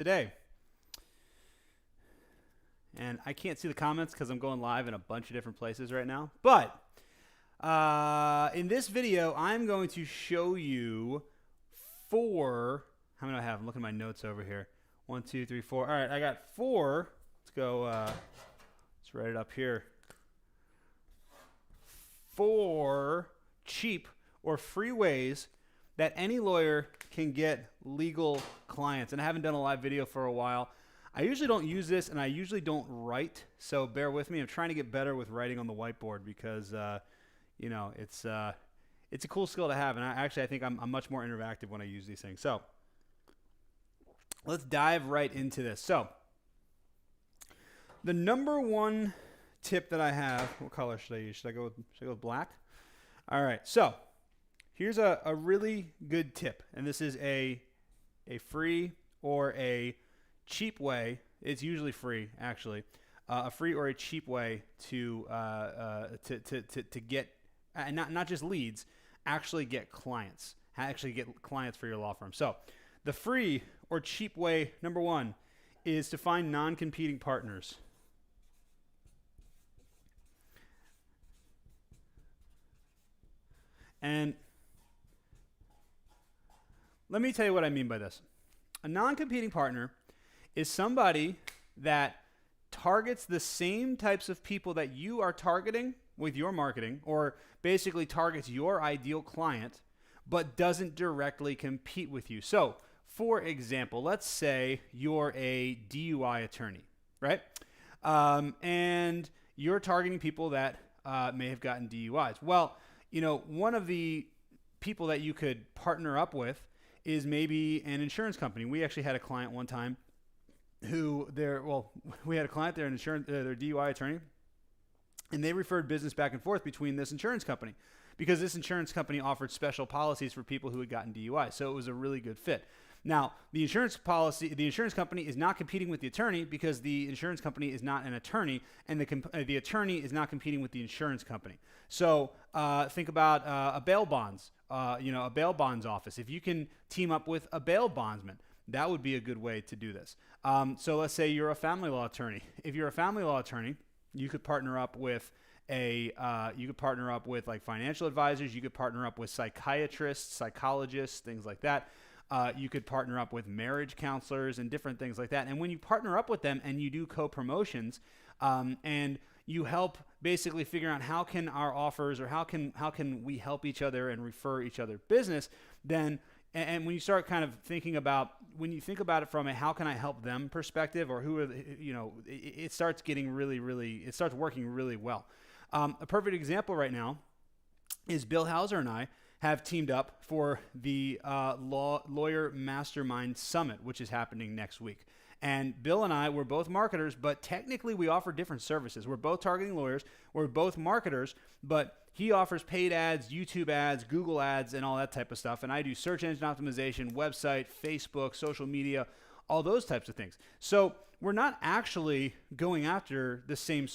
today. And I can't see the comments because I'm going live in a bunch of different places right now. But in this video, I'm going to show you four. How many do I have? I'm looking at my notes over here. 1, 2, 3, 4. All right, I got 4. Let's go. Let's write it up here. 4 cheap or free ways that any lawyer can get legal clients. And I haven't done a live video for a while. I usually don't use this, and I usually don't write, so bear with me. I'm trying to get better with writing on the whiteboard because, you know, it's a cool skill to have, and I think I'm much more interactive when I use these things. So let's dive right into this. So the number one tip that I have, what color should I use? Should I go with black? All right, so here's a really good tip, and this is a free or a cheap way. It's usually free, actually. A free or a cheap way to get not just leads, actually get clients. Actually get clients for your law firm. So the free or cheap way, number one, is to find non-competing partners. And let me tell you what I mean by this. A non-competing partner is somebody that targets the same types of people that you are targeting with your marketing, or basically targets your ideal client, but doesn't directly compete with you. So, for example, let's say you're a DUI attorney, right? And you're targeting people that may have gotten DUIs. Well, you know, one of the people that you could partner up with is maybe an insurance company. We actually had a client one time we had a client, their DUI attorney, and they referred business back and forth between this insurance company because this insurance company offered special policies for people who had gotten DUI. So it was a really good fit. Now, the insurance company is not competing with the attorney because the insurance company is not an attorney, and the attorney is not competing with the insurance company. So think about a bail bonds, a bail bonds office. If you can team up with a bail bondsman, that would be a good way to do this. So let's say you're a family law attorney. If you're a family law attorney, you could partner up with like financial advisors. You could partner up with psychiatrists, psychologists, things like that. You could partner up with marriage counselors and different things like that. And when you partner up with them and you do co-promotions, and you help basically figure out how can our offers or how can we help each other and refer each other business, then and when you start kind of thinking about, when you think about it from a how can I help them perspective, or who are it starts getting it starts working really well. A perfect example right now is Bill Hauser and I have teamed up for the Lawyer Mastermind Summit, which is happening next week. And Bill and I, we're both marketers, but technically we offer different services. We're both targeting lawyers. We're both marketers, but he offers paid ads, YouTube ads, Google ads, and all that type of stuff. And I do search engine optimization, website, Facebook, social media, all those types of things. So we're not actually going after the same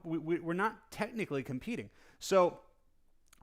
we're not technically competing. So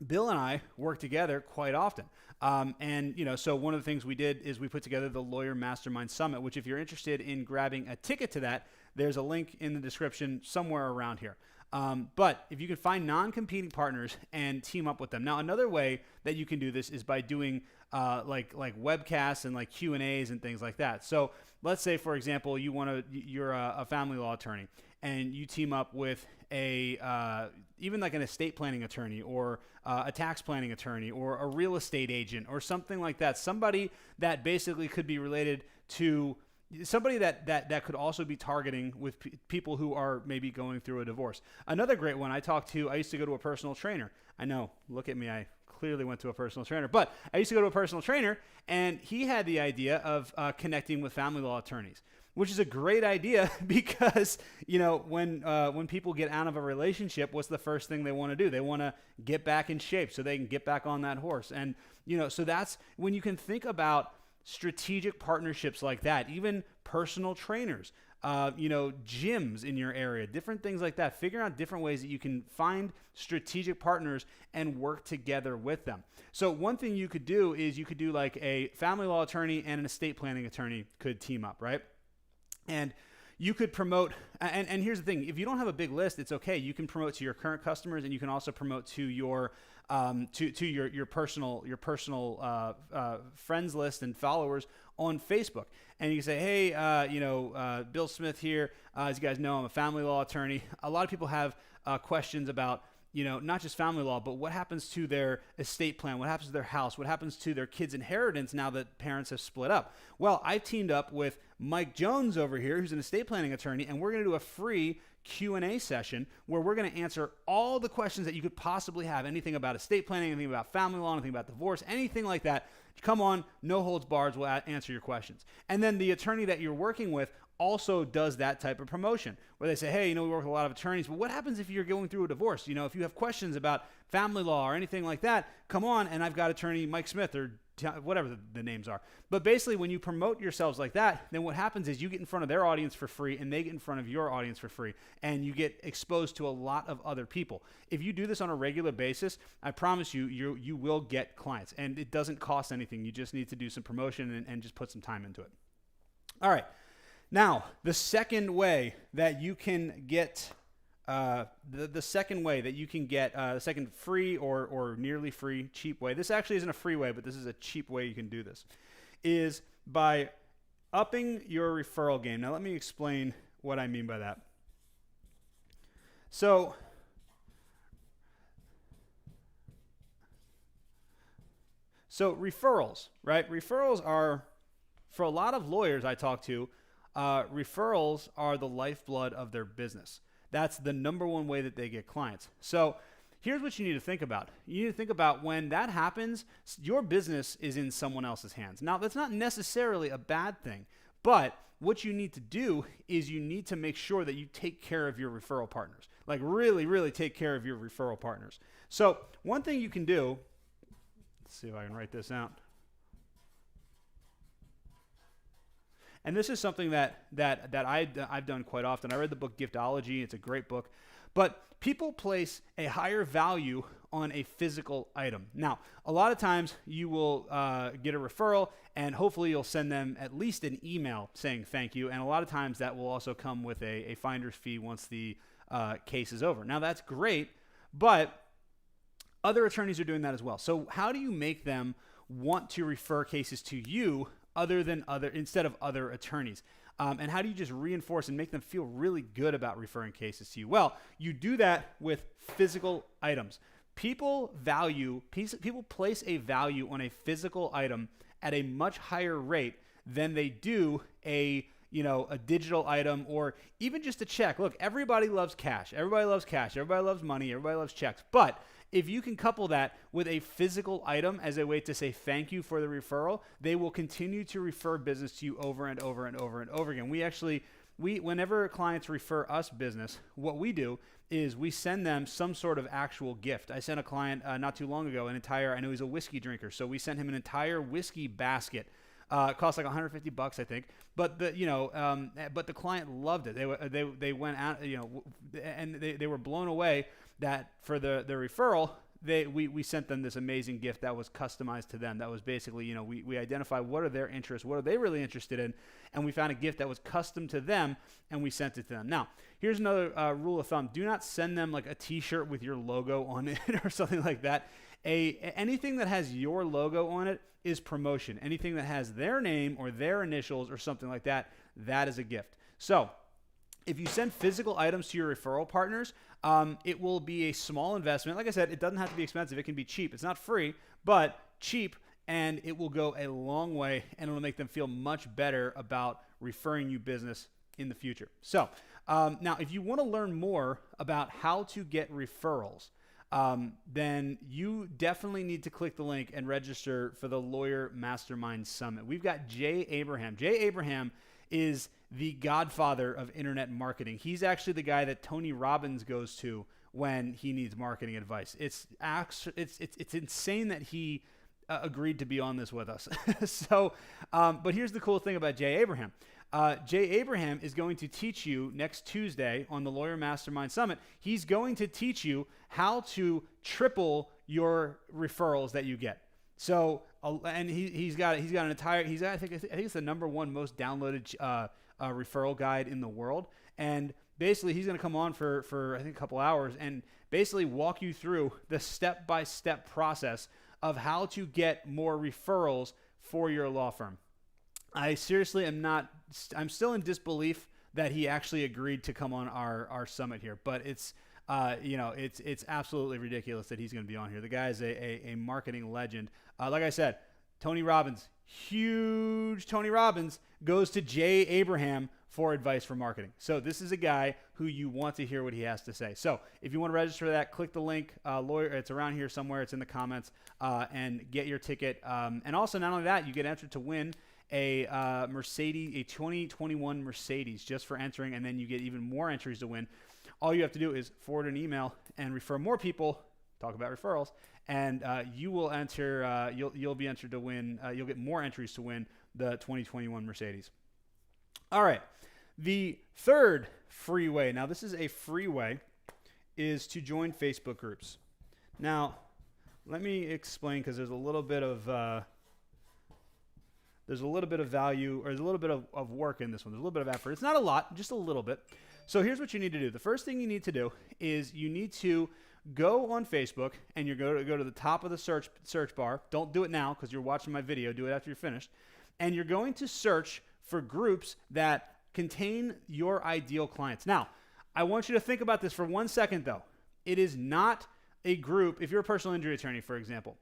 Bill and I work together quite often. So one of the things we did is we put together the Lawyer Mastermind Summit, which if you're interested in grabbing a ticket to that, there's a link in the description somewhere around here. But if you can find non-competing partners and team up with them. Now, another way that you can do this is by doing like webcasts and like Q&As and things like that. So let's say, for example, you're a family law attorney and you team up with even like an estate planning attorney or a tax planning attorney or a real estate agent or something like that. Somebody that basically could be related to somebody that could also be targeting with people who are maybe going through a divorce. Another great one I used to go to a personal trainer. I know, look at me, I clearly went to a personal trainer, but I used to go to a personal trainer and he had the idea of connecting with family law attorneys, which is a great idea because, when people get out of a relationship, what's the first thing they want to do? They want to get back in shape so they can get back on that horse. And, so that's when you can think about strategic partnerships like that, even personal trainers, gyms in your area, different things like that. Figure out different ways that you can find strategic partners and work together with them. So one thing you could do is you could do like a family law attorney and an estate planning attorney could team up, right? And you could promote, and here's the thing: if you don't have a big list, it's okay. You can promote to your current customers, and you can also promote to your your personal friends list and followers on Facebook. And you can say, hey, Bill Smith here. As you guys know, I'm a family law attorney. A lot of people have questions about, not just family law, but what happens to their estate plan, what happens to their house, what happens to their kids' inheritance now that parents have split up. Well, I teamed up with Mike Jones over here, who's an estate planning attorney, and we're going to do a free Q&A session where we're going to answer all the questions that you could possibly have, anything about estate planning, anything about family law, anything about divorce, anything like that. Come on, no holds barred, we'll answer your questions. And then the attorney that you're working with also does that type of promotion where they say, hey, we work with a lot of attorneys, but what happens if you're going through a divorce? If you have questions about family law or anything like that, come on, and I've got attorney Mike Smith or whatever the names are. But basically, when you promote yourselves like that, then what happens is you get in front of their audience for free and they get in front of your audience for free, and you get exposed to a lot of other people. If you do this on a regular basis, I promise you will get clients, and it doesn't cost anything. You just need to do some promotion and just put some time into it. All right. Now, the second way that you can get the second free or nearly free, cheap way, this actually isn't a free way, but this is a cheap way you can do this, is by upping your referral game. Now, let me explain what I mean by that. So referrals, right? Referrals are, for a lot of lawyers I talk to, referrals are the lifeblood of their business. That's the number one way that they get clients. So here's what you need to think about. You need to think about when that happens, your business is in someone else's hands. Now, that's not necessarily a bad thing, but what you need to do is you need to make sure that you take care of your referral partners. Like really, really take care of your referral partners. So one thing you can do, let's see if I can write this out. And this is something that I've done quite often. I read the book Giftology. It's a great book. But people place a higher value on a physical item. Now, a lot of times you will get a referral, and hopefully you'll send them at least an email saying thank you. And a lot of times that will also come with a finder's fee once the case is over. Now, that's great, but other attorneys are doing that as well. So how do you make them want to refer cases to you instead of other attorneys? And how do you just reinforce and make them feel really good about referring cases to you? Well, you do that with physical items. People place a value on a physical item at a much higher rate than they do a digital item or even just a check. Look, everybody loves cash. Everybody loves cash. Everybody loves money. Everybody loves checks. But if you can couple that with a physical item as a way to say thank you for the referral, they will continue to refer business to you over and over and over and over again. Whenever clients refer us business, what we do is we send them some sort of actual gift. I sent a client not too long ago I know he's a whiskey drinker, so we sent him an entire whiskey basket. It cost like $150, I think. But the client loved it. They went out, and they were blown away that for the referral, we sent them this amazing gift that was customized to them. That was basically, we identify what are their interests, what are they really interested in, and we found a gift that was custom to them, and we sent it to them. Now, here's another rule of thumb. Do not send them like a t-shirt with your logo on it or something like that. Anything that has your logo on it is promotion. Anything that has their name or their initials or something like that, that is a gift. So if you send physical items to your referral partners, it will be a small investment. Like I said, it doesn't have to be expensive. It can be cheap. It's not free, but cheap, and it will go a long way, and it'll make them feel much better about referring you business in the future. So now, if you want to learn more about how to get referrals, then you definitely need to click the link and register for the Lawyer Mastermind Summit. We've got Jay Abraham. Jay Abraham is the godfather of internet marketing. He's actually the guy that Tony Robbins goes to when he needs marketing advice. It's insane that he agreed to be on this with us. But here's the cool thing about Jay Abraham. Jay Abraham is going to teach you next Tuesday on the Lawyer Mastermind Summit. He's going to teach you how to triple your referrals that you get. So, and he's got an entire, I think it's the number one most downloaded referral guide in the world. And basically, he's going to come on for I think a couple hours and basically walk you through the step-by-step process of how to get more referrals for your law firm. I seriously I'm still in disbelief that he actually agreed to come on our summit here, but it's absolutely ridiculous that he's going to be on here. The guy is a marketing legend. Like I said, Tony Robbins, huge Tony Robbins, goes to Jay Abraham for advice for marketing. So this is a guy who you want to hear what he has to say. So if you want to register for that, click the link. It's around here somewhere. It's in the comments, and get your ticket. And also, not only that, you get entered to win a Mercedes, a 2021 Mercedes, just for entering, and then you get even more entries to win. All you have to do is forward an email and refer more people. Talk about referrals, and you will enter. You'll be entered to win. You'll get more entries to win the 2021 Mercedes. All right. The third free way, now this is a free way, is to join Facebook groups. Now, let me explain, because there's a little bit of value, or there's a little bit of work in this one. There's a little bit of effort. It's not a lot, just a little bit. So here's what you need to do. The first thing you need to do is you need to go on Facebook, and you're going to go to the top of the search bar. Don't do it now because you're watching my video. Do it after you're finished. And you're going to search for groups that contain your ideal clients. Now, I want you to think about this for 1 second, though. It is not a group. If you're a personal injury attorney, for example,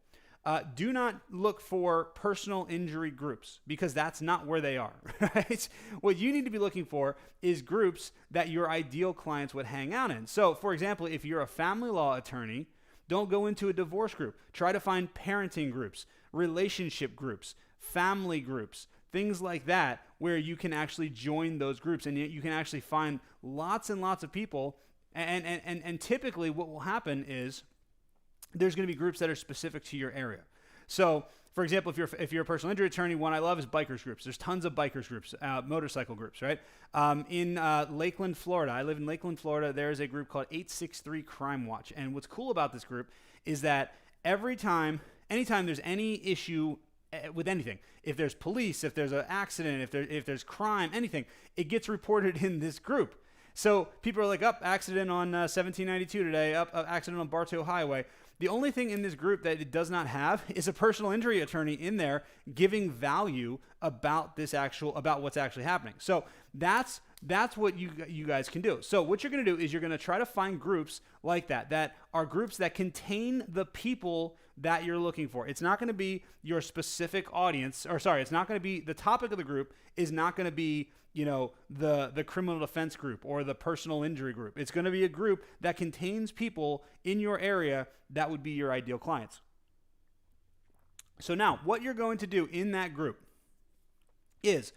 do not look for personal injury groups, because that's not where they are, right? What you need to be looking for is groups that your ideal clients would hang out in. So, for example, if you're a family law attorney, don't go into a divorce group. Try to find parenting groups, relationship groups, family groups, things like that, where you can actually join those groups, and you can actually find lots and lots of people. And typically what will happen is there's going to be groups that are specific to your area. So, for example, if you're a personal injury attorney, one I love is bikers groups. There's tons of bikers groups, motorcycle groups, right? In Lakeland, Florida, I live in Lakeland, Florida. There is a group called 863 Crime Watch. And what's cool about this group is that anytime there's any issue with anything, if there's police, if there's an accident, if there's crime, anything, it gets reported in this group. So people are like, accident on 1792 today, accident on Bartow Highway. The only thing in this group that it does not have is a personal injury attorney in there giving value about what's actually happening. So that's what you guys can do. So what you're going to do is you're going to try to find groups like that are groups that contain the people that you're looking for. It's not going to be your specific audience, it's not going to be the topic of the group is not going to be, the criminal defense group or the personal injury group. It's going to be a group that contains people in your area that would be your ideal clients. So now what you're going to do in that group is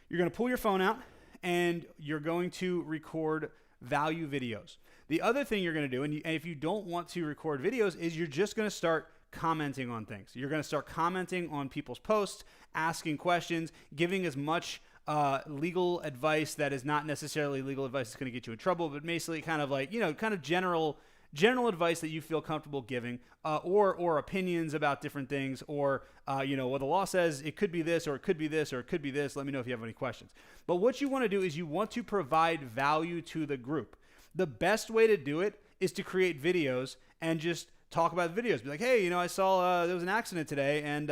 you're going to pull your phone out and you're going to record value videos. The other thing you're going to do, and if you don't want to record videos, is you're just going to start commenting on things. You're going to start commenting on people's posts, asking questions, giving as much legal advice that is not necessarily legal advice that's going to get you in trouble, but basically kind of like, kind of general advice that you feel comfortable giving, or opinions about different things, or, well, the law says it could be this, or it could be this, or it could be this. Let me know if you have any questions. But what you want to do is you want to provide value to the group. The best way to do it is to create videos and just talk about videos. Be like, hey, I saw there was an accident today, and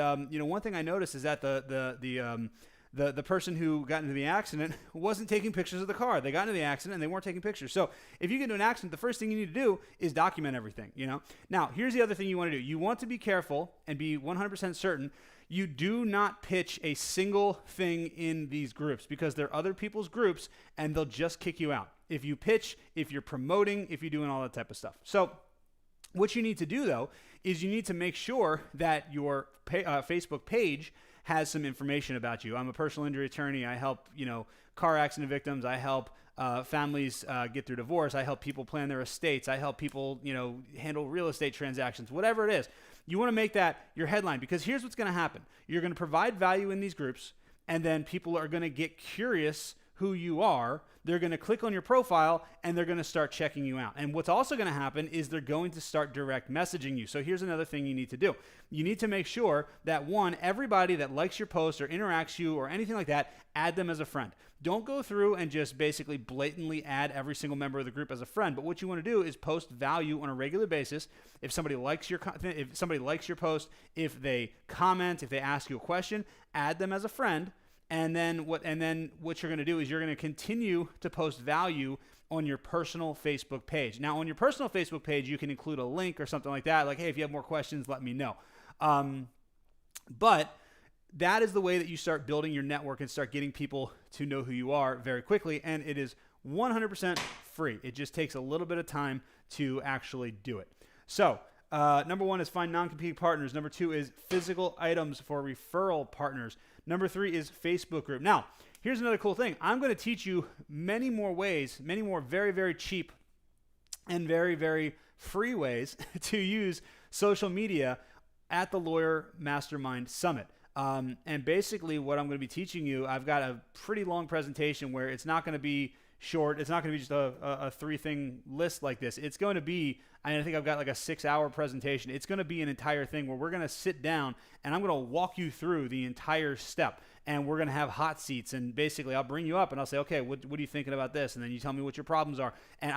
one thing I noticed is that the person who got into the accident wasn't taking pictures of the car. They got into the accident and they weren't taking pictures. So if you get into an accident, the first thing you need to do is document everything. Now here's the other thing you want to do. You want to be careful and be 100% certain. You do not pitch a single thing in these groups, because they're other people's groups and they'll just kick you out. If you pitch, if you're promoting, if you're doing all that type of stuff. So what you need to do, though, is you need to make sure that your Facebook page has some information about you. I'm a personal injury attorney. I help, car accident victims. I help families get through divorce. I help people plan their estates. I help people, handle real estate transactions, whatever it is. You want to make that your headline, because here's what's going to happen. You're going to provide value in these groups, and then people are going to get curious who you are, they're going to click on your profile and they're going to start checking you out. And what's also going to happen is they're going to start direct messaging you. So here's another thing you need to do. You need to make sure that, one, everybody that likes your post or interacts you or anything like that, add them as a friend. Don't go through and just basically blatantly add every single member of the group as a friend. But what you want to do is post value on a regular basis. If somebody likes your post, if they comment, if they ask you a question, add them as a friend. And then what you're going to do is you're going to continue to post value on your personal Facebook page. Now, on your personal Facebook page, you can include a link or something like that. Like, hey, if you have more questions, let me know. But that is the way that you start building your network and start getting people to know who you are very quickly. And it is 100% free. It just takes a little bit of time to actually do it. So number 1 is find non-competing partners. Number 2 is physical items for referral partners. Number 3 is Facebook group. Now, here's another cool thing. I'm going to teach you many more ways, many more very, very cheap and very, very free ways to use social media at the Lawyer Mastermind Summit. And basically what I'm going to be teaching you, I've got a pretty long presentation where it's not going to be short. It's not going to be just a 3-thing list like this. It's going to be, I think I've got like a 6-hour presentation. It's going to be an entire thing where we're going to sit down and I'm going to walk you through the entire step. And we're going to have hot seats, and basically I'll bring you up and I'll say, okay, what are you thinking about this? And then you tell me what your problems are, and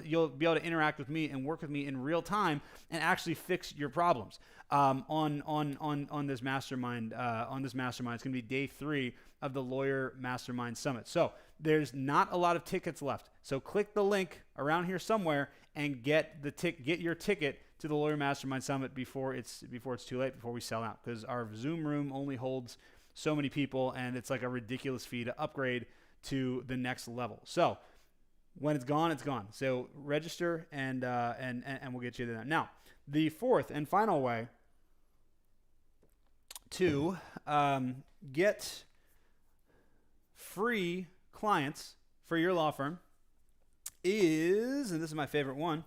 you'll be able to interact with me and work with me in real time and actually fix your problems. On this mastermind, it's going to be day 3 of the Lawyer Mastermind Summit. So there's not a lot of tickets left. So click the link around here somewhere and get your ticket to the Lawyer Mastermind Summit before it's too late, before we sell out, because our Zoom room only holds so many people, and it's like a ridiculous fee to upgrade to the next level. So when it's gone, it's gone. So register and we'll get you there. Now, the 4th and final way to get free clients for your law firm is, and this is my favorite one,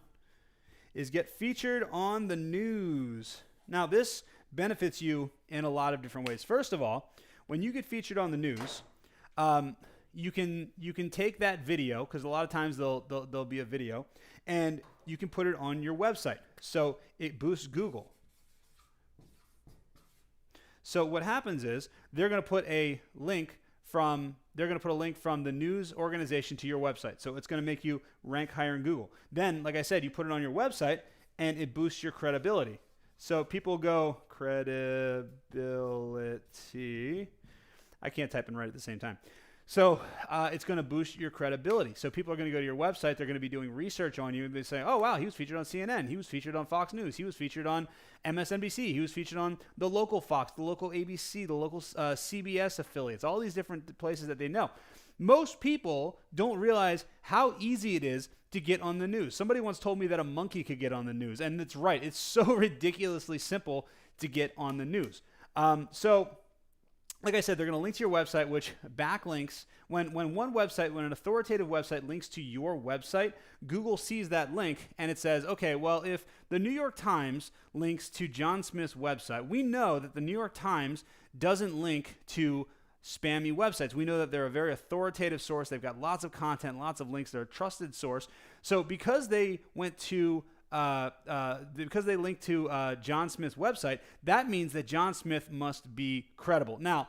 is get featured on the news. Now, this benefits you in a lot of different ways. First of all, when you get featured on the news, you can take that video, because a lot of times there'll be a video, and you can put it on your website. So it boosts Google. So what happens is they're going to put a link from the news organization to your website. So it's going to make you rank higher in Google. Then, like I said, you put it on your website and it boosts your credibility. So people go, credibility. I can't type and write at the same time. So it's going to boost your credibility. So people are going to go to your website. They're going to be doing research on you and be saying, oh, wow, he was featured on CNN. He was featured on Fox News. He was featured on MSNBC. He was featured on the local Fox, the local ABC, the local CBS affiliates, all these different places that they know. Most people don't realize how easy it is to get on the news. Somebody once told me that a monkey could get on the news, and it's right. It's so ridiculously simple to get on the news. Like I said, they're going to link to your website, which backlinks. When an authoritative website links to your website, Google sees that link and it says, okay, well, if the New York Times links to John Smith's website, we know that the New York Times doesn't link to spammy websites. We know that they're a very authoritative source. They've got lots of content, lots of links. They're a trusted source. So because they linked to John Smith's website, that means that John Smith must be credible. Now,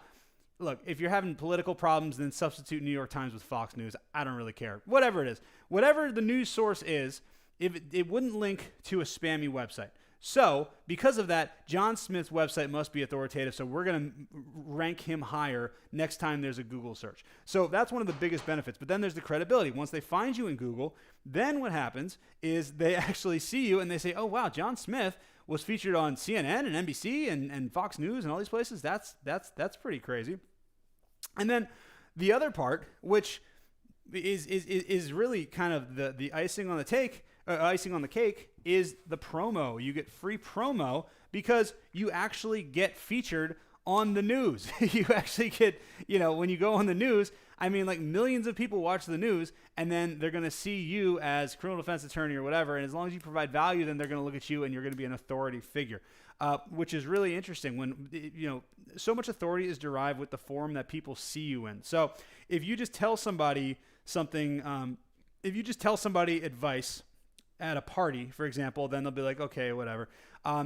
look, if you're having political problems, then substitute New York Times with Fox News. I don't really care. Whatever it is, whatever the news source is, if it wouldn't link to a spammy website. So because of that, John Smith's website must be authoritative. So we're going to rank him higher next time there's a Google search. So that's one of the biggest benefits. But then there's the credibility. Once they find you in Google, then what happens is they actually see you and they say, oh, wow, John Smith was featured on CNN and NBC and Fox News and all these places. That's pretty crazy. And then the other part, which is really kind of the icing on the cake, is the promo. You get free promo because you actually get featured on the news. You actually get, when you go on the news, I mean, like millions of people watch the news, and then they're going to see you as criminal defense attorney or whatever. And as long as you provide value, then they're going to look at you and you're going to be an authority figure. which is really interesting when, so much authority is derived with the form that people see you in. So if you just tell somebody something, if you just tell somebody advice at a party, for example, then they'll be like, okay, whatever.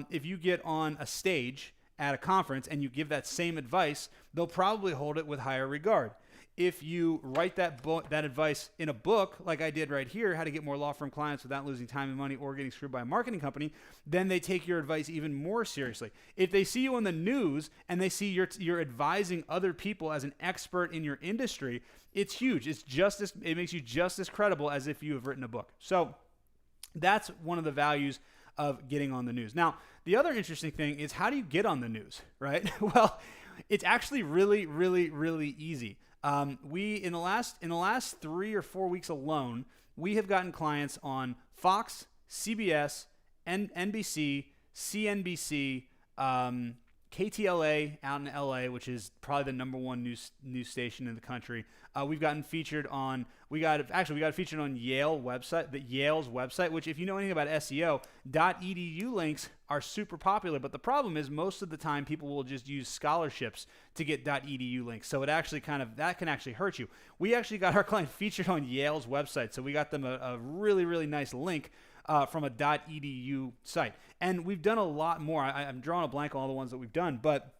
If you get on a stage at a conference and you give that same advice, they'll probably hold it with higher regard. If you write that advice in a book, like I did right here, how to get more law firm clients without losing time and money or getting screwed by a marketing company, then they take your advice even more seriously. If they see you on the news and they see you're advising other people as an expert in your industry, it's huge. It makes you just as credible as if you have written a book. So that's one of the values of getting on the news. Now, the other interesting thing is, how do you get on the news, right? Well, it's actually really, really, really easy. We in the last 3 or 4 weeks alone, we have gotten clients on Fox, CBS, NBC, CNBC, KTLA out in LA, which is probably the number one news station in the country. We've gotten featured on. We got featured on Yale's website, which, if you know anything about SEO, .edu links are super popular. But the problem is, most of the time people will just use scholarships to get .edu links. So that can actually hurt you. We actually got our client featured on Yale's website, so we got them a really, really nice link from a .edu site. And we've done a lot more. I'm drawing a blank on all the ones that we've done, but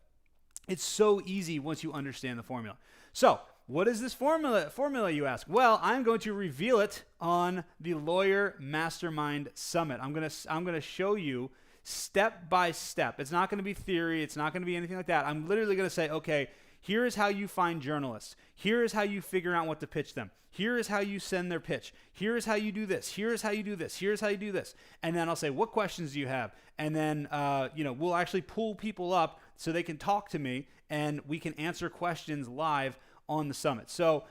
it's so easy once you understand the formula. So what is this formula, you ask? Well, I'm going to reveal it on the Lawyer Mastermind Summit. I'm going to show you step by step. It's not going to be theory. It's not going to be anything like that. I'm literally going to say, okay, here is how you find journalists. Here is how you figure out what to pitch them. Here is how you send their pitch. Here is how you do this. Here is how you do this. Here's how you do this. And then I'll say, what questions do you have? And then, we'll actually pull people up so they can talk to me, and we can answer questions live on the summit. So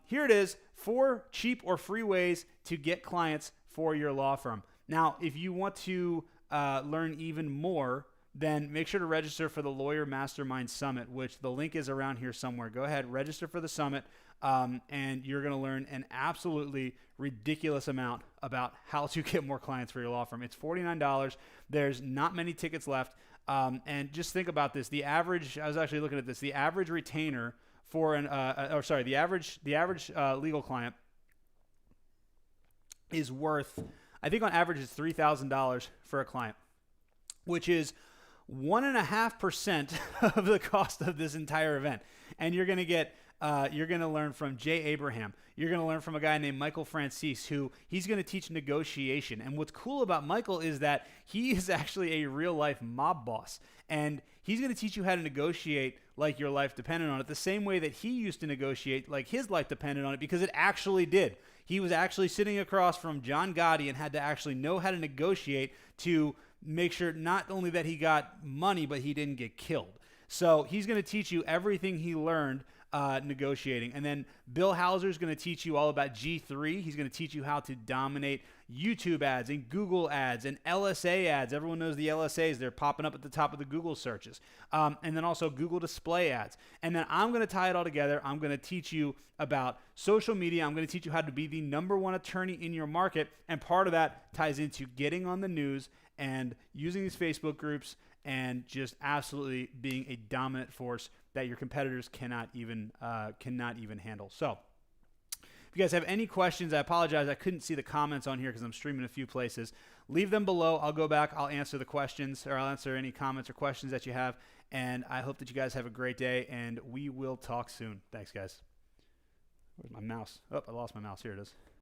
here it is, 4 cheap or free ways to get clients for your law firm. Now, if you want to learn even more, then make sure to register for the Lawyer Mastermind Summit, which the link is around here somewhere. Go ahead, register for the summit, and you're going to learn an absolutely ridiculous amount about how to get more clients for your law firm. It's $49. There's not many tickets left. And just think about this. I was actually looking at this. The average retainer for the average legal client is worth, I think on average, it's $3,000 for a client, which is 1.5% of the cost of this entire event. And you're going to learn from Jay Abraham. You're going to learn from a guy named Michael Francis, who he's going to teach negotiation. And what's cool about Michael is that he is actually a real life mob boss. And he's going to teach you how to negotiate like your life depended on it, the same way that he used to negotiate like his life depended on it, because it actually did. He was actually sitting across from John Gotti and had to actually know how to negotiate to make sure not only that he got money, but he didn't get killed. So he's going to teach you everything he learned negotiating. And then Bill Hauser is going to teach you all about G3. He's going to teach you how to dominate YouTube ads and Google ads and LSA ads. Everyone knows the LSAs. They're popping up at the top of the Google searches. And then also Google display ads. And then I'm going to tie it all together. I'm going to teach you about social media. I'm going to teach you how to be the number one attorney in your market. And part of that ties into getting on the news and using these Facebook groups and just absolutely being a dominant force that your competitors cannot even handle. So if you guys have any questions, I apologize. I couldn't see the comments on here because I'm streaming a few places. Leave them below. I'll go back. I'll answer the questions, or I'll answer any comments or questions that you have. And I hope that you guys have a great day, and we will talk soon. Thanks, guys. Where's my mouse? Oh, I lost my mouse. Here it is.